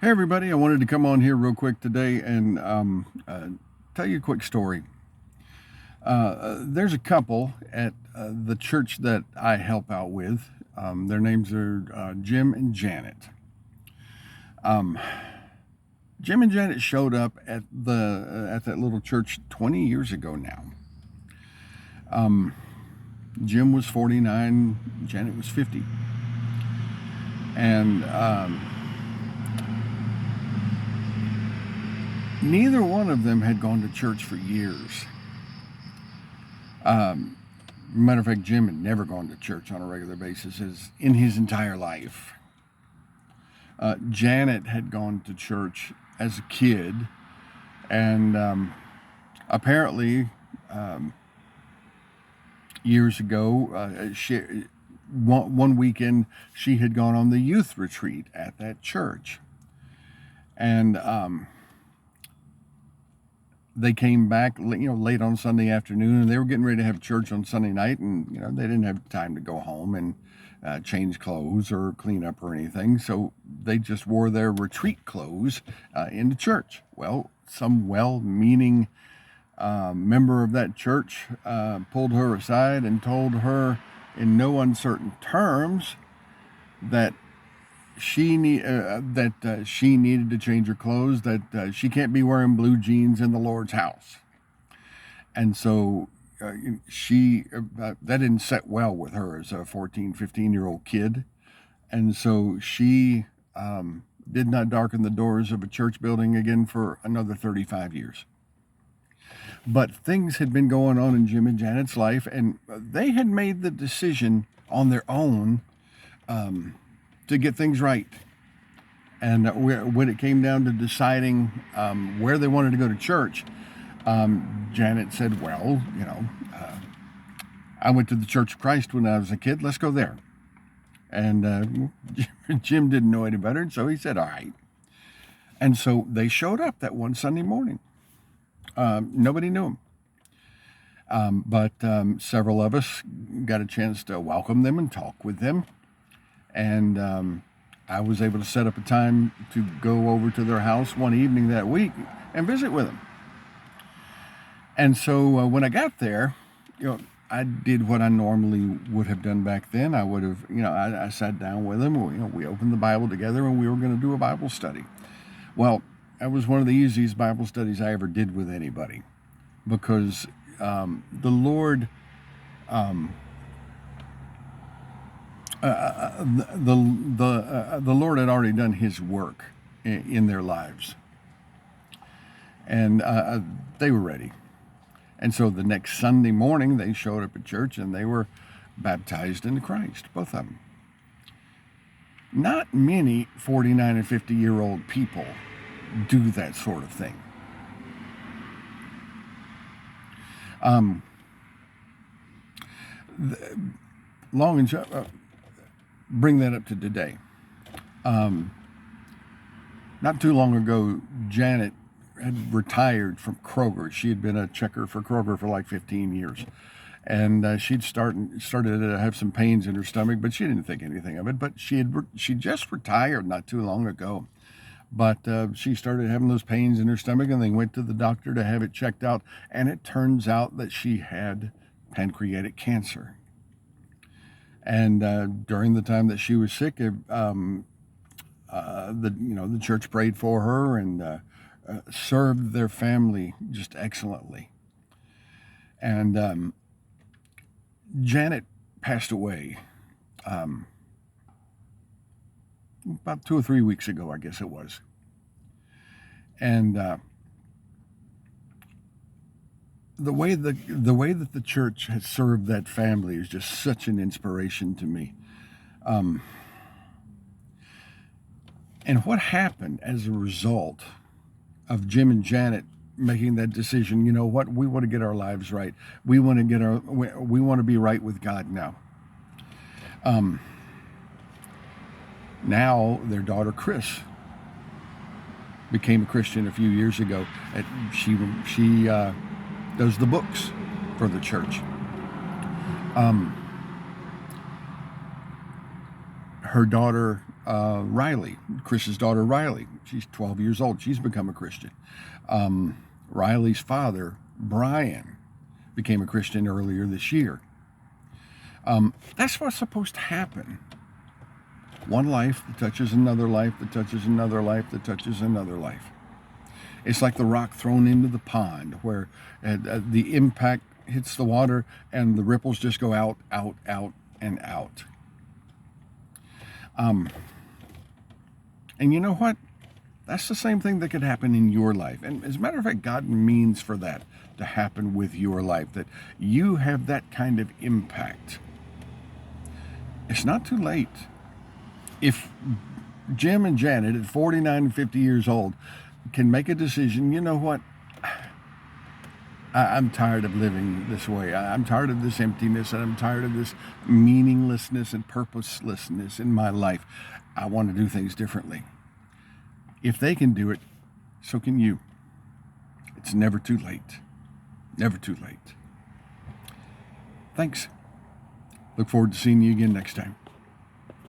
Hey everybody, I wanted to come on here real quick today and tell you a quick story. There's a couple at the church that I help out with. Their names are Jim and Janet. Um, Jim and Janet showed up at that little church 20 years ago now. Jim was 49, Janet was 50, and neither one of them had gone to church for years. Matter of fact, Jim had never gone to church on a regular basis in his entire life. Janet had gone to church as a kid, and apparently, years ago, one weekend she had gone on the youth retreat at that church, and they came back, late on Sunday afternoon, and they were getting ready to have church on Sunday night, and they didn't have time to go home and change clothes or clean up or anything, so they just wore their retreat clothes into church. Well, some well-meaning member of that church pulled her aside and told her in no uncertain terms that she needed to change her clothes, that she can't be wearing blue jeans in the Lord's house. And so that didn't set well with her as a 14, 15-year-old kid. And so she did not darken the doors of a church building again for another 35 years. But things had been going on in Jim and Janet's life, and they had made the decision on their own to get things right. And when it came down to deciding where they wanted to go to church, Janet said, well, I went to the Church of Christ when I was a kid. Let's go there. And Jim didn't know any better, and so he said, all right. And so they showed up that one Sunday morning. Nobody knew them. But several of us got a chance to welcome them and talk with them. And I was able to set up a time to go over to their house one evening that week and visit with them. And so when I got there, I did what I normally would have done back then. I would have, I sat down with them. We opened the Bible together, and we were going to do a Bible study. Well, that was one of the easiest Bible studies I ever did with anybody, because the Lord, the Lord had already done His work in their lives, and they were ready. And so the next Sunday morning, they showed up at church, and they were baptized into Christ, both of them. Not many 49 and 50-year-old people do that sort of thing. Long and short, bring that up to today. Not too long ago, Janet had retired from Kroger. She had been a checker for Kroger for like 15 years. And she'd started to have some pains in her stomach, but she didn't think anything of it. But she just retired not too long ago. But she started having those pains in her stomach, and they went to the doctor to have it checked out. And it turns out that she had pancreatic cancer. And during the time that she was sick, the church prayed for her and served their family just excellently. And Janet passed away about 2 or 3 weeks ago, I guess it was. And the way that the church has served that family is just such an inspiration to me. And what happened as a result of Jim and Janet making that decision, we want to get our lives right. We want to be right with God now. Now their daughter Chris became a Christian a few years ago. She does the books for the church. Her daughter Riley, Chris's daughter Riley. She's 12 years old. She's become a Christian. Riley's father, Brian, became a Christian earlier this year. That's what's supposed to happen. One life that touches another life, that touches another life, that touches another life. It's like the rock thrown into the pond where the impact hits the water and the ripples just go out, out, out, and out. And you know what? That's the same thing that could happen in your life. And as a matter of fact, God means for that to happen with your life, that you have that kind of impact. It's not too late. If Jim and Janet at 49 and 50 years old can make a decision, you know what? I'm tired of living this way. I'm tired of this emptiness, and I'm tired of this meaninglessness and purposelessness in my life. I want to do things differently. If they can do it, so can you. It's never too late. Never too late. Thanks. Look forward to seeing you again next time.